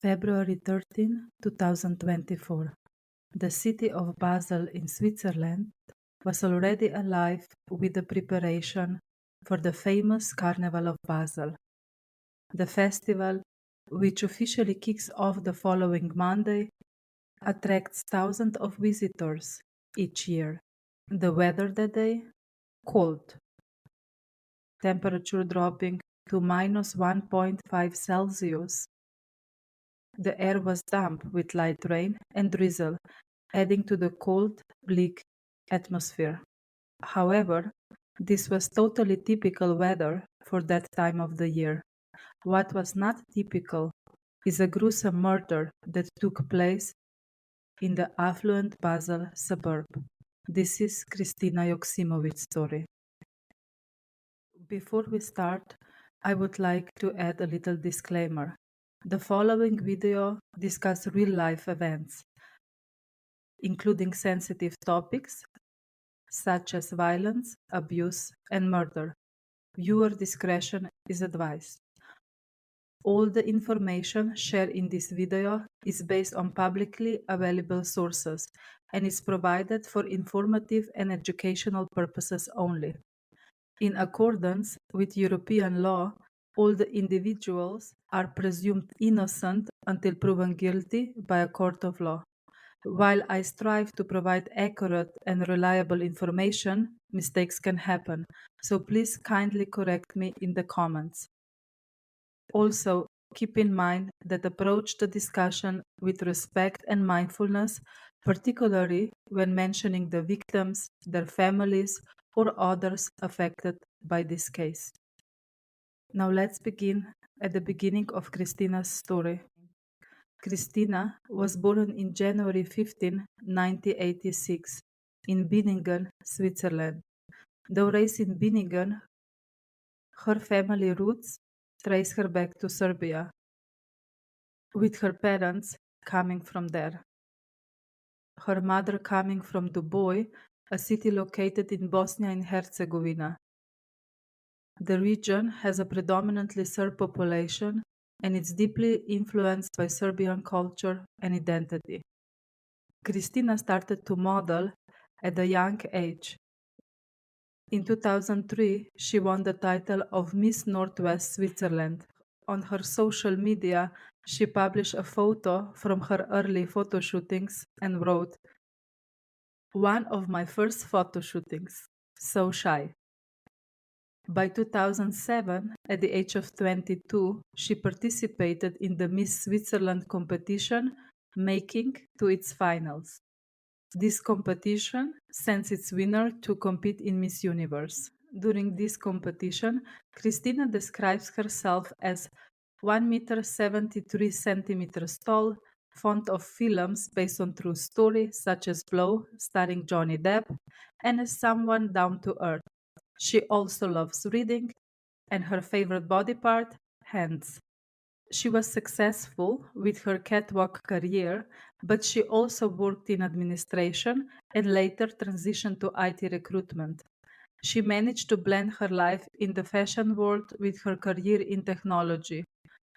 February 13, 2024. The city of Basel in Switzerland was already alive with the preparation for the famous Carnival of Basel. The festival, which officially kicks off the following Monday, attracts thousands of visitors each year. The weather that day? Cold. Temperature dropping to minus 1.5 Celsius. The air was damp with light rain and drizzle, adding to the cold, bleak atmosphere. However, this was totally typical weather for that time of the year. What was not typical is a gruesome murder that took place in the affluent Basel suburb. This is Kristina Joksimovic's story. Before we start, I would like to add a little disclaimer. The following video discusses real-life events, including sensitive topics such as violence, abuse, and murder. Viewer discretion is advised. All the information shared in this video is based on publicly available sources and is provided for informative and educational purposes only. In accordance with European law, all the individuals are presumed innocent until proven guilty by a court of law. While I strive to provide accurate and reliable information, mistakes can happen, so please kindly correct me in the comments. Also, keep in mind that approach the discussion with respect and mindfulness, particularly when mentioning the victims, their families, or others affected by this case. Now let's begin at the beginning of Christina's story. Christina was born in January 15, 1986, in Binningen, Switzerland. Though raised in Binningen, her family roots trace her back to Serbia, with her parents coming from there. Her mother coming from Dubai, a city located in Bosnia and Herzegovina. The region has a predominantly Serb population and is deeply influenced by Serbian culture and identity. Christina started to model at a young age. In 2003, she won the title of Miss Northwest Switzerland. On her social media, she published a photo from her early photo shootings and wrote, "One of my first photo shootings, so shy." By 2007, at the age of 22, she participated in the Miss Switzerland competition, making to its finals. This competition sends its winner to compete in Miss Universe. During this competition, Christina describes herself as 1 meter 73 centimeters tall, fond of films based on true stories such as Blow, starring Johnny Depp, and as someone down to earth. She also loves reading, and her favorite body part, hands. She was successful with her catwalk career, but she also worked in administration and later transitioned to IT recruitment. She managed to blend her life in the fashion world with her career in technology,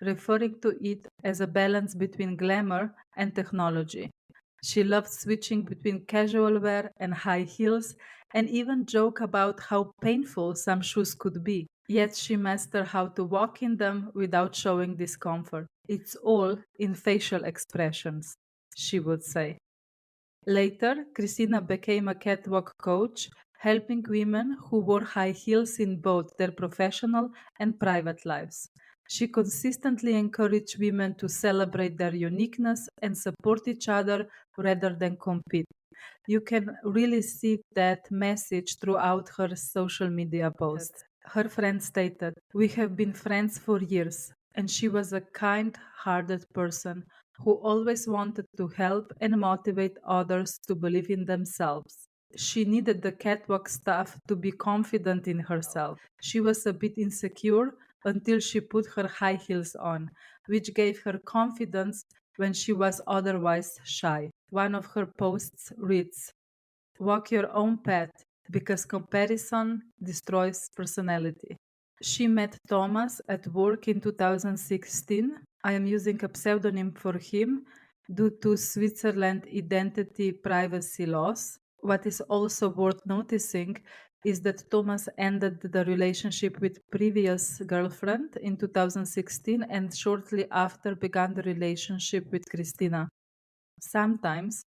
referring to it as a balance between glamour and technology. She loved switching between casual wear and high heels, and even joke about how painful some shoes could be. Yet she mastered how to walk in them without showing discomfort. It's all in facial expressions, she would say. Later, Christina became a catwalk coach, helping women who wore high heels in both their professional and private lives. She consistently encouraged women to celebrate their uniqueness and support each other rather than compete. You can really see that message throughout her social media posts. Her friend stated, "We have been friends for years, and she was a kind-hearted person who always wanted to help and motivate others to believe in themselves." She needed the catwalk staff to be confident in herself. She was a bit insecure until she put her high heels on, which gave her confidence when she was otherwise shy. One of her posts reads, "Walk your own path, because comparison destroys personality." She met Thomas at work in 2016 I am using a pseudonym for him due to Switzerland identity privacy laws. What is also worth noticing is that Thomas ended the relationship with previous girlfriend in 2016 and shortly after began the relationship with Christina. Sometimes,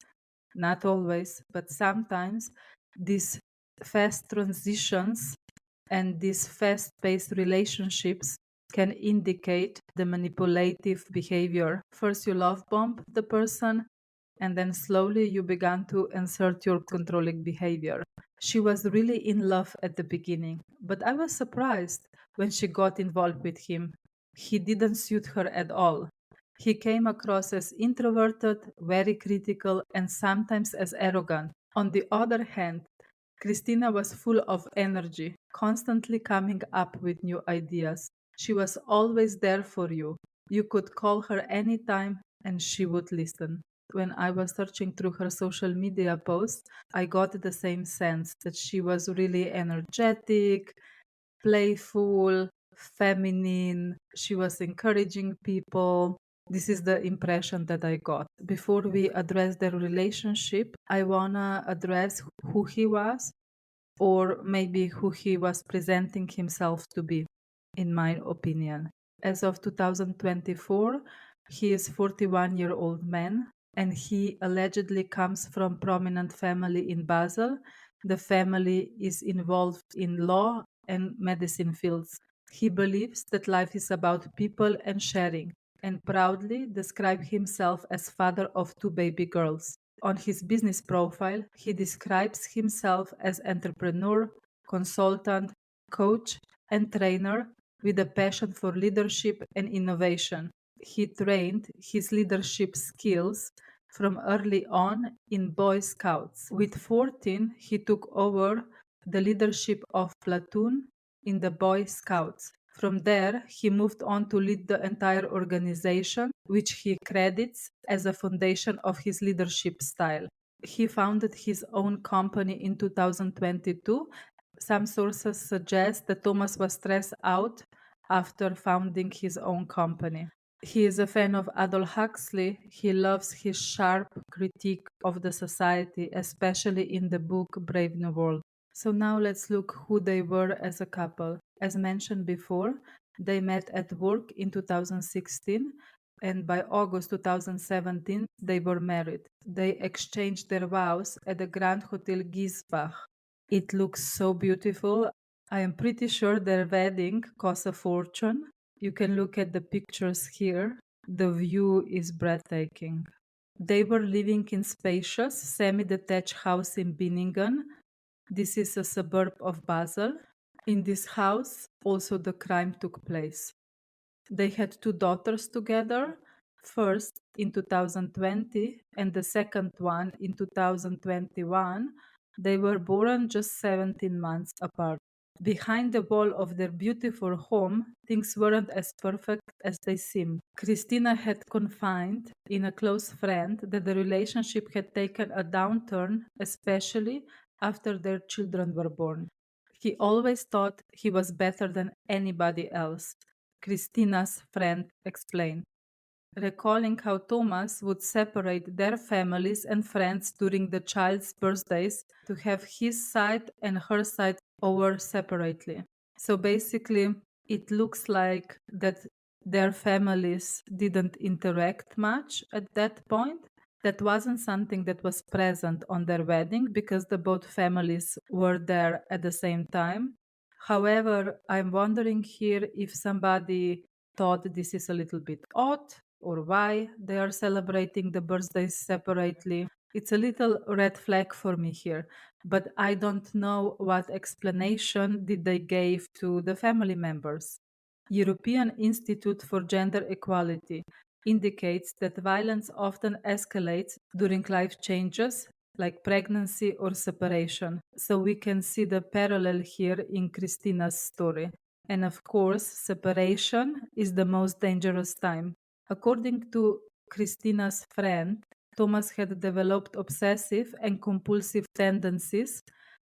not always, but sometimes, these fast transitions and these fast paced relationships can indicate the manipulative behavior. First, you love bomb the person, and then slowly you began to insert your controlling behavior. She was really in love at the beginning, but I was surprised when she got involved with him. He didn't suit her at all. He came across as introverted, very critical, and sometimes as arrogant. On the other hand, Christina was full of energy, constantly coming up with new ideas. She was always there for you. You could call her anytime and she would listen. When I was searching through her social media posts, I got the same sense that she was really energetic, playful, feminine. She was encouraging people. This is the impression that I got. Before we address their relationship, I wanna address who he was, or maybe who he was presenting himself to be, in my opinion. As of 2024, he is 41-year-old man and he allegedly comes from prominent family in Basel. The family is involved in law and medicine fields. He believes that life is about people and sharing, and proudly describes himself as father of two baby girls. On his business profile, he describes himself as entrepreneur, consultant, coach, and trainer with a passion for leadership and innovation. He trained his leadership skills from early on in Boy Scouts. With 14, he took over the leadership of platoon in the Boy Scouts. From there, he moved on to lead the entire organization, which he credits as a foundation of his leadership style. He founded his own company in 2022. Some sources suggest that Thomas was stressed out after founding his own company. He is a fan of Aldous Huxley. He loves his sharp critique of the society, especially in the book Brave New World. So now let's look who they were as a couple. As mentioned before, they met at work in 2016, and by August 2017 they were married. They exchanged their vows at the Grand Hotel Giesbach. It looks so beautiful. I am pretty sure their wedding cost a fortune. You can look at the pictures here. The view is breathtaking. They were living in spacious, semi-detached house in Binningen. This is a suburb of Basel. In this house, also the crime took place. They had two daughters together, first in 2020 and the second one in 2021. They were born just 17 months apart. Behind the wall of their beautiful home, things weren't as perfect as they seemed. Christina had confided in a close friend that the relationship had taken a downturn, especially after their children were born. He always thought he was better than anybody else, Christina's friend explained, recalling how Thomas would separate their families and friends during the child's birthdays to have his side and her side over separately. So basically, it looks like that their families didn't interact much at that point. That wasn't something that was present on their wedding because the both families were there at the same time. However, I'm wondering here if somebody thought this is a little bit odd or why they are celebrating the birthdays separately. It's a little red flag for me here, but I don't know what explanation did they give to the family members. European Institute for Gender Equality indicates that violence often escalates during life changes like pregnancy or separation. So we can see the parallel here in Christina's story. And of course, separation is the most dangerous time. According to Christina's friend, Thomas had developed obsessive and compulsive tendencies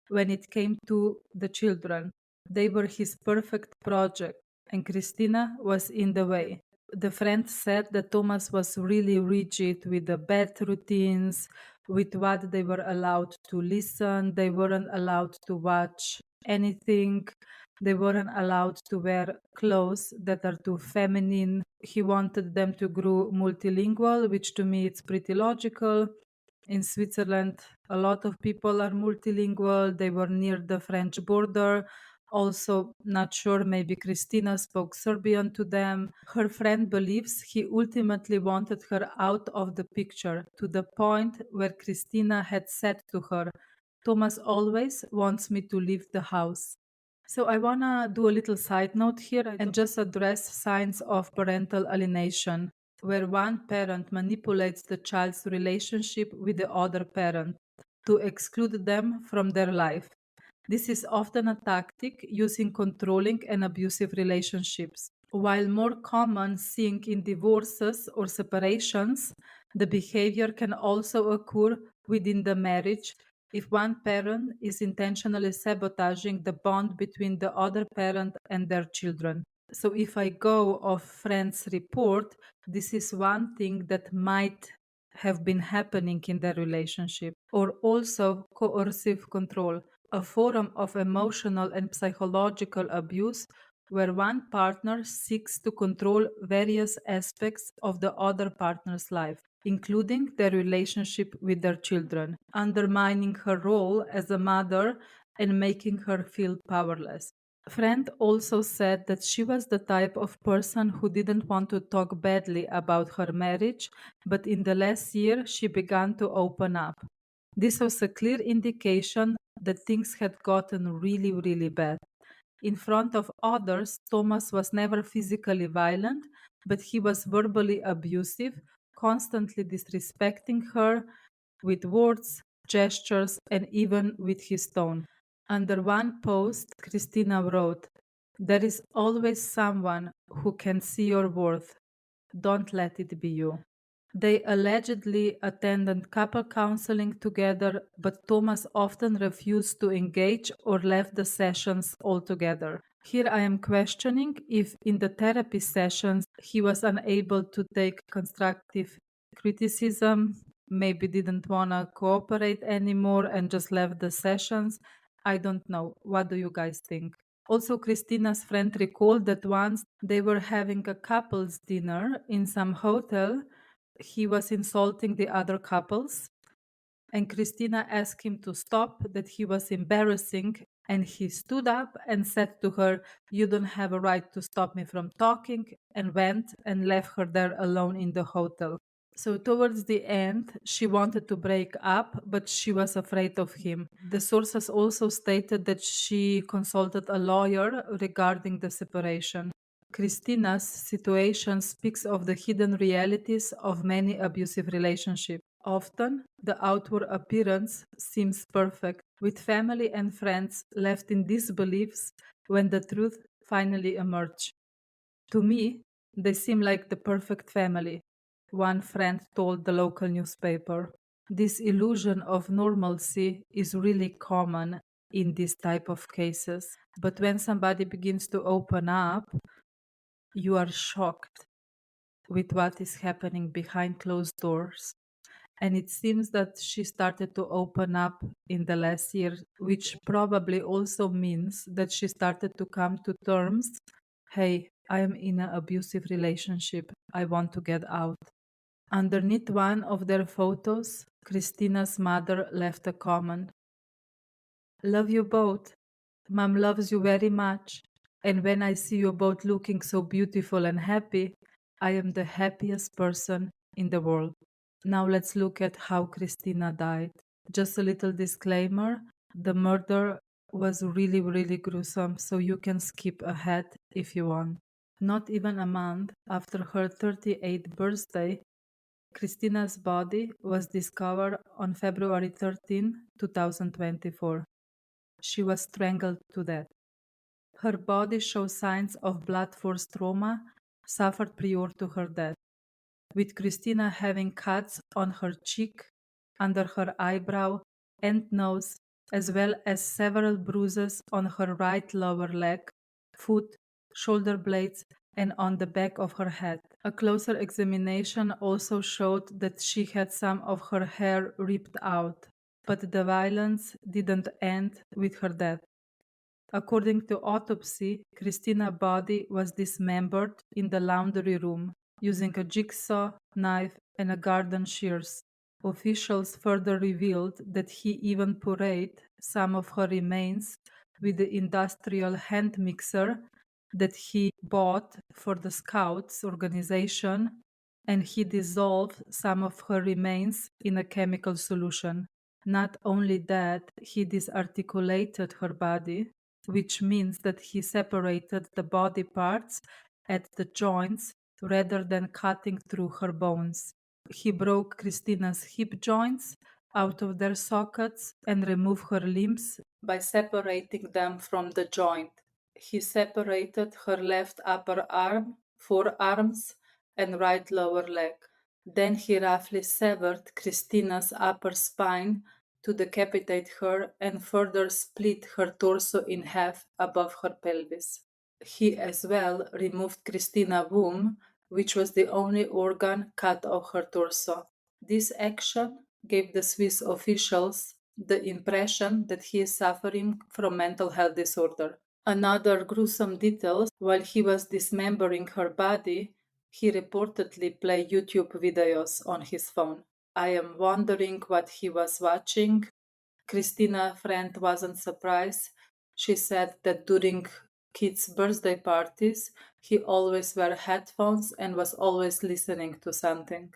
when it came to the children. They were his perfect project, and Christina was in the way. The friend said that Thomas was really rigid with the bed routines, with what they were allowed to listen. They weren't allowed to watch anything. They weren't allowed to wear clothes that are too feminine. He wanted them to grow multilingual, which to me it's pretty logical. In Switzerland, a lot of people are multilingual. They were near the French border. Also, not sure, maybe Christina spoke Serbian to them. Her friend believes he ultimately wanted her out of the picture to the point where Christina had said to her, Thomas always wants me to leave the house. So I want to do a little side note here and just address signs of parental alienation, where one parent manipulates the child's relationship with the other parent to exclude them from their life. This is often a tactic used in controlling and abusive relationships. While more common seen in divorces or separations, the behavior can also occur within the marriage if one parent is intentionally sabotaging the bond between the other parent and their children. So, if I go off friends' report, this is one thing that might have been happening in their relationship. Or also coercive control, a form of emotional and psychological abuse where one partner seeks to control various aspects of the other partner's life, including their relationship with their children, undermining her role as a mother and making her feel powerless. Friend also said that she was the type of person who didn't want to talk badly about her marriage, but in the last year she began to open up. This was a clear indication that things had gotten really, really bad. In front of others, Thomas was never physically violent, but he was verbally abusive, constantly disrespecting her with words, gestures, and even with his tone. Under one post, Christina wrote, There is always someone who can see your worth. Don't let it be you. They allegedly attended couple counseling together, but Thomas often refused to engage or left the sessions altogether. Here I am questioning if in the therapy sessions he was unable to take constructive criticism, maybe didn't want to cooperate anymore and just left the sessions. I don't know. What do you guys think? Also, Christina's friend recalled that once they were having a couple's dinner in some hotel, he was insulting the other couples, and Christina asked him to stop, that he was embarrassing, and he stood up and said to her, You don't have a right to stop me from talking, and went and left her there alone in the hotel. So, towards the end, she wanted to break up, but she was afraid of him. The sources also stated that she consulted a lawyer regarding the separation. Christina's situation speaks of the hidden realities of many abusive relationships. Often, the outward appearance seems perfect, with family and friends left in disbeliefs when the truth finally emerges. To me, they seem like the perfect family, one friend told the local newspaper. This illusion of normalcy is really common in this type of cases. But when somebody begins to open up, you are shocked with what is happening behind closed doors. And it seems that she started to open up in the last year, which probably also means that she started to come to terms, hey, I am in an abusive relationship. I want to get out. Underneath one of their photos, Christina's mother left a comment. Love you both. Mom loves you very much. And when I see you both looking so beautiful and happy, I am the happiest person in the world. Now let's look at how Christina died. Just a little disclaimer, the murder was really, really gruesome, so you can skip ahead if you want. Not even a month after her 38th birthday, Christina's body was discovered on February 13, 2024. She was strangled to death. Her body shows signs of blood force trauma suffered prior to her death, with Christina having cuts on her cheek, under her eyebrow, and nose, as well as several bruises on her right lower leg, foot, shoulder blades, and on the back of her head. A closer examination also showed that she had some of her hair ripped out, but the violence didn't end with her death. According to autopsy, Christina's body was dismembered in the laundry room using a jigsaw, knife, and a garden shears. Officials further revealed that he even pureed some of her remains with the industrial hand mixer that he bought for the Scouts organization, and he dissolved some of her remains in a chemical solution. Not only that, he disarticulated her body, which means that he separated the body parts at the joints rather than cutting through her bones. He broke Christina's hip joints out of their sockets and removed her limbs by separating them from the joint. He separated her left upper arm, forearms, and right lower leg. Then he roughly severed Christina's upper spine to decapitate her and further split her torso in half above her pelvis. He as well removed Christina's womb, which was the only organ cut off her torso. This action gave the Swiss officials the impression that he is suffering from mental health disorder. Another gruesome detail, while he was dismembering her body, he reportedly played YouTube videos on his phone. I am wondering what he was watching. Christina's friend wasn't surprised. She said that during kids' birthday parties, he always wore headphones and was always listening to something.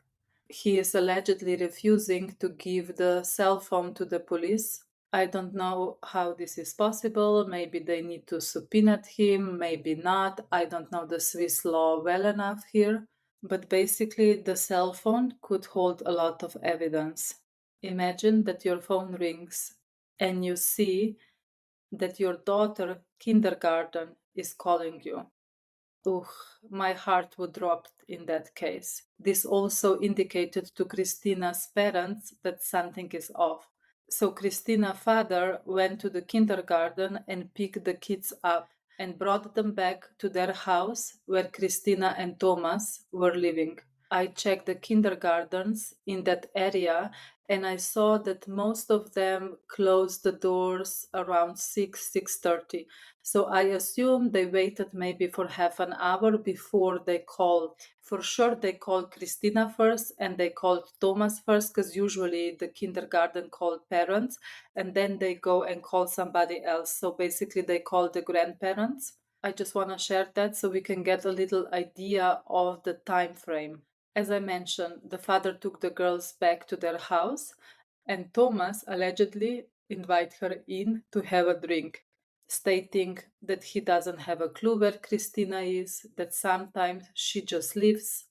He is allegedly refusing to give the cell phone to the police. I don't know how this is possible. Maybe they need to subpoena him, maybe not. I don't know the Swiss law well enough here. But basically, the cell phone could hold a lot of evidence. Imagine that your phone rings and you see that your daughter, kindergarten, is calling you. Ugh, my heart would drop in that case. This also indicated to Christina's parents that something is off. So Christina's father went to the kindergarten and picked the kids up and brought them back to their house where Christina and Thomas were living. I checked the kindergartens in that area and I saw that most of them closed the doors around 6:30. So I assume they waited maybe for half an hour before they called. For sure they called Christina first and they called Thomas first, because usually the kindergarten called parents and then they go and call somebody else. So basically they call the grandparents. I just want to share that so we can get a little idea of the time frame. As I mentioned, the father took the girls back to their house and Thomas allegedly invited her in to have a drink, stating that he doesn't have a clue where Christina is, that sometimes she just leaves.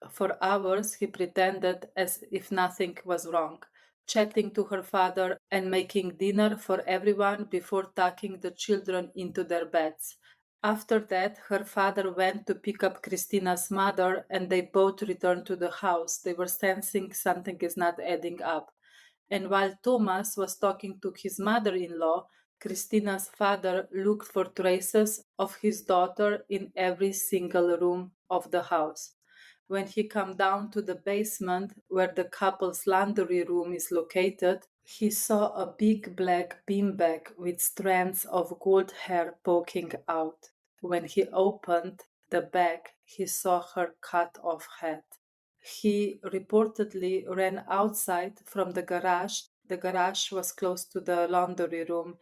For hours, he pretended as if nothing was wrong, chatting to her father and making dinner for everyone before tucking the children into their beds. After that, her father went to pick up Christina's mother and they both returned to the house. They were sensing something is not adding up. And while Thomas was talking to his mother-in-law, Christina's father looked for traces of his daughter in every single room of the house. When he came down to the basement where the couple's laundry room is located, he saw a big black beanbag with strands of gold hair poking out. When he opened the bag, he saw her cut off head. He reportedly ran outside from the garage. The garage was close to the laundry room.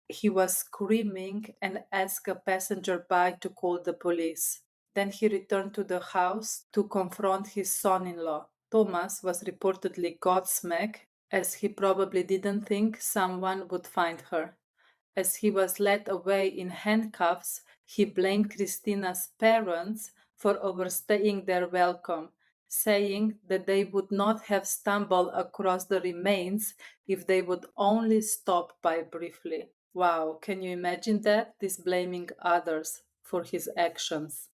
He was screaming and asked a passerby to call the police. Then he returned to the house to confront his son-in-law. Thomas was reportedly gobsmacked, as he probably didn't think someone would find her. As he was led away in handcuffs, he blamed Christina's parents for overstaying their welcome, saying that they would not have stumbled across the remains if they would only stop by briefly. Wow, can you imagine that? This blaming others for his actions.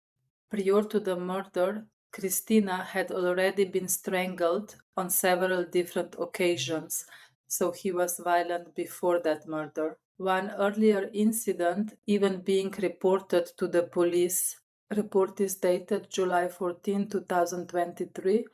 Prior to the murder, Christina had already been strangled on several different occasions, so he was violent before that murder. One earlier incident even being reported to the police Report is dated July 14, 2023,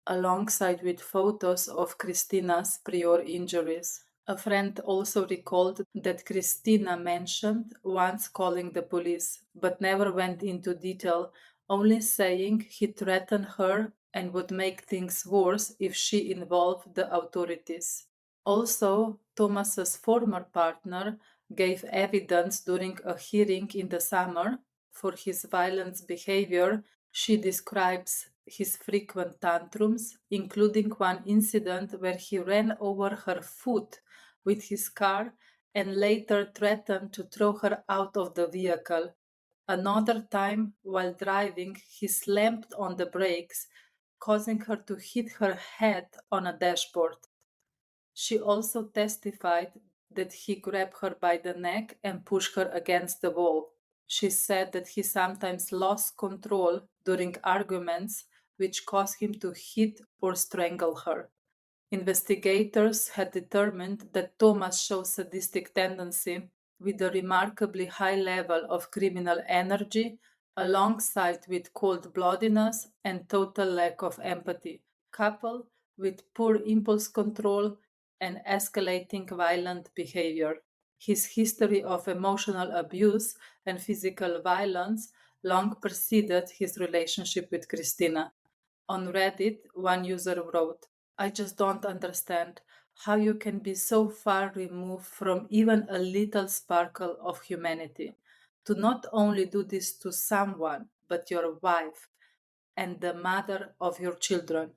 alongside with photos of Christina's prior injuries. A friend also recalled that Christina mentioned once calling the police, but never went into detail, only saying he threatened her and would make things worse if she involved the authorities. Also, Thomas's former partner gave evidence during a hearing in the summer for his violent behavior. She describes his frequent tantrums, including one incident where he ran over her foot with his car and later threatened to throw her out of the vehicle. Another time, while driving, he slammed on the brakes, causing her to hit her head on a dashboard. She also testified that he grabbed her by the neck and pushed her against the wall. She said that he sometimes lost control during arguments, which caused him to hit or strangle her. Investigators had determined that Thomas shows sadistic tendency with a remarkably high level of criminal energy, alongside with cold-bloodedness and total lack of empathy, coupled with poor impulse control and escalating violent behavior. His history of emotional abuse and physical violence long preceded his relationship with Christina. On Reddit, one user wrote, "I just don't understand how you can be so far removed from even a little sparkle of humanity. To not only do this to someone, but your wife and the mother of your children.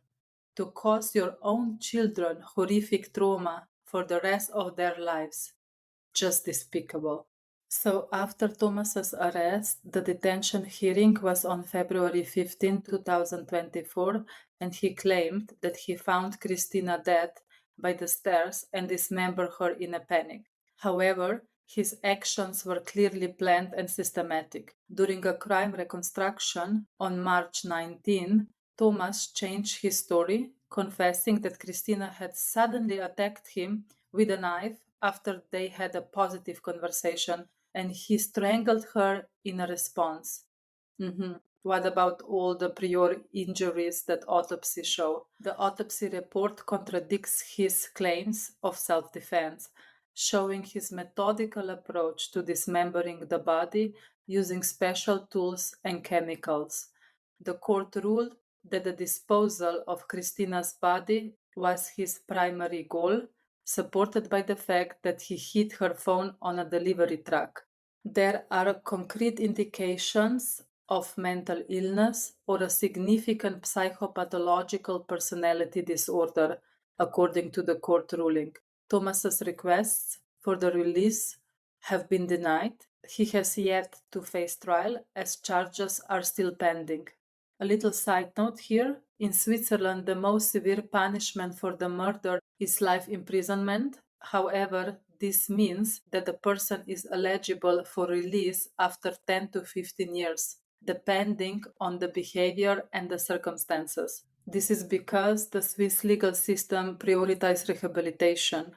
To cause your own children horrific trauma for the rest of their lives. Just despicable." So after Thomas's arrest, the detention hearing was on February 15, 2024, and he claimed that he found Christina dead by the stairs and dismembered her in a panic. However, his actions were clearly planned and systematic. During a crime reconstruction on March 19, Thomas changed his story, confessing that Christina had suddenly attacked him with a knife after they had a positive conversation, and he strangled her in a response. What about all the prior injuries that autopsy show? The autopsy report contradicts his claims of self-defense, showing his methodical approach to dismembering the body using special tools and chemicals. The court ruled that the disposal of Christina's body was his primary goal, supported by the fact that he hid her phone on a delivery truck. There are concrete indications of mental illness or a significant psychopathological personality disorder, according to the court ruling. Thomas's requests for the release have been denied. He has yet to face trial as charges are still pending. A little side note here, in Switzerland, the most severe punishment for the murder is life imprisonment. However, this means that the person is eligible for release after 10 to 15 years, depending on the behavior and the circumstances. This is because the Swiss legal system prioritizes rehabilitation.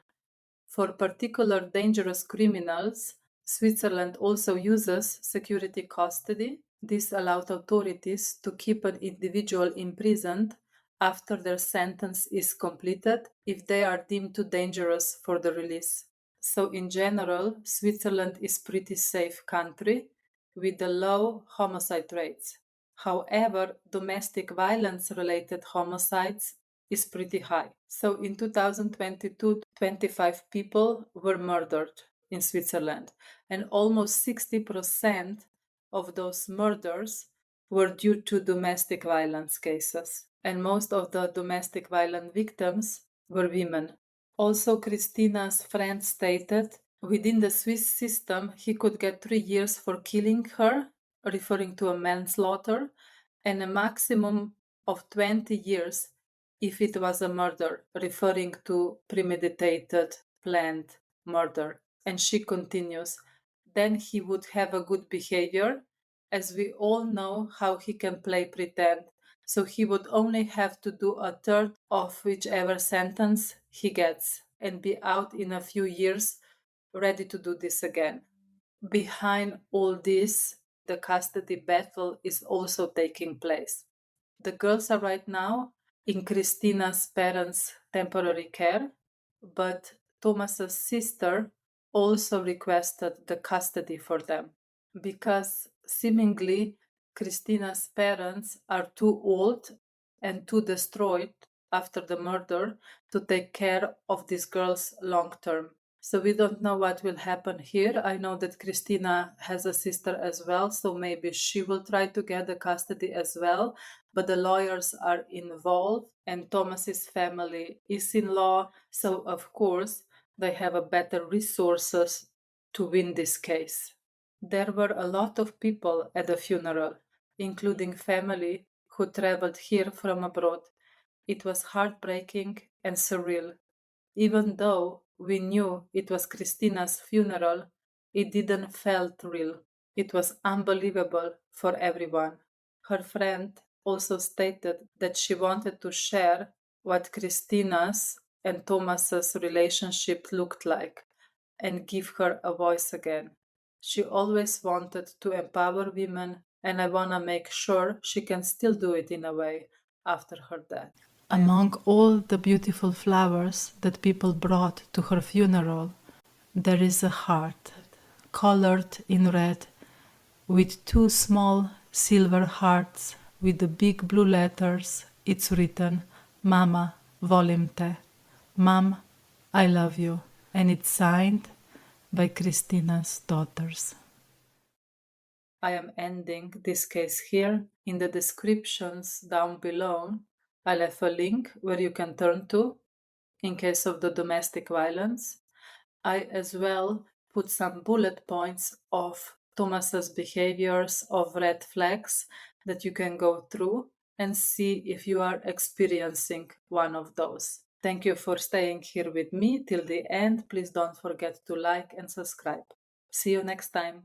For particular dangerous criminals, Switzerland also uses security custody. This allowed authorities to keep an individual imprisoned after their sentence is completed if they are deemed too dangerous for the release. So in general, Switzerland is pretty safe country with the low homicide rates. However, domestic violence related homicides is pretty high. So in 2022, 25 people were murdered in Switzerland, and almost 60% of those murders were due to domestic violence cases. And most of the domestic violence victims were women. Also, Christina's friend stated, within the Swiss system, he could get 3 years for killing her, referring to a manslaughter, and a maximum of 20 years if it was a murder, referring to premeditated, planned murder. And she continues, then he would have a good behavior, as we all know how he can play pretend. So he would only have to do a third of whichever sentence he gets and be out in a few years, ready to do this again. Behind all this the custody battle is also taking place. The girls are right now in Christina's parents' temporary care, but Thomas's sister also requested the custody for them because seemingly Christina's parents are too old and too destroyed after the murder to take care of these girls long term. So we don't know what will happen here. I know that Christina has a sister as well, so maybe she will try to get the custody as well. But the lawyers are involved, and Thomas's family is in law, so of course they have a better resources to win this case. There were a lot of people at the funeral, including family who traveled here from abroad. It was heartbreaking and surreal. Even though we knew it was Christina's funeral, it didn't felt real. It was unbelievable for everyone. Her friend also stated that she wanted to share what Christina's and Thomas's relationship looked like and give her a voice again. She always wanted to empower women, and I want to make sure she can still do it in a way after her death. Among all the beautiful flowers that people brought to her funeral, there is a heart, colored in red, with two small silver hearts with the big blue letters. It's written, Mama, volimte. Mom, I love you. And it's signed by Christina's daughters. I am ending this case here. In the descriptions down below, I'll have a link where you can turn to in case of the domestic violence. I as well put some bullet points of Thomas's behaviors, of red flags that you can go through and see if you are experiencing one of those. Thank you for staying here with me till the end. Please don't forget to like and subscribe. See you next time.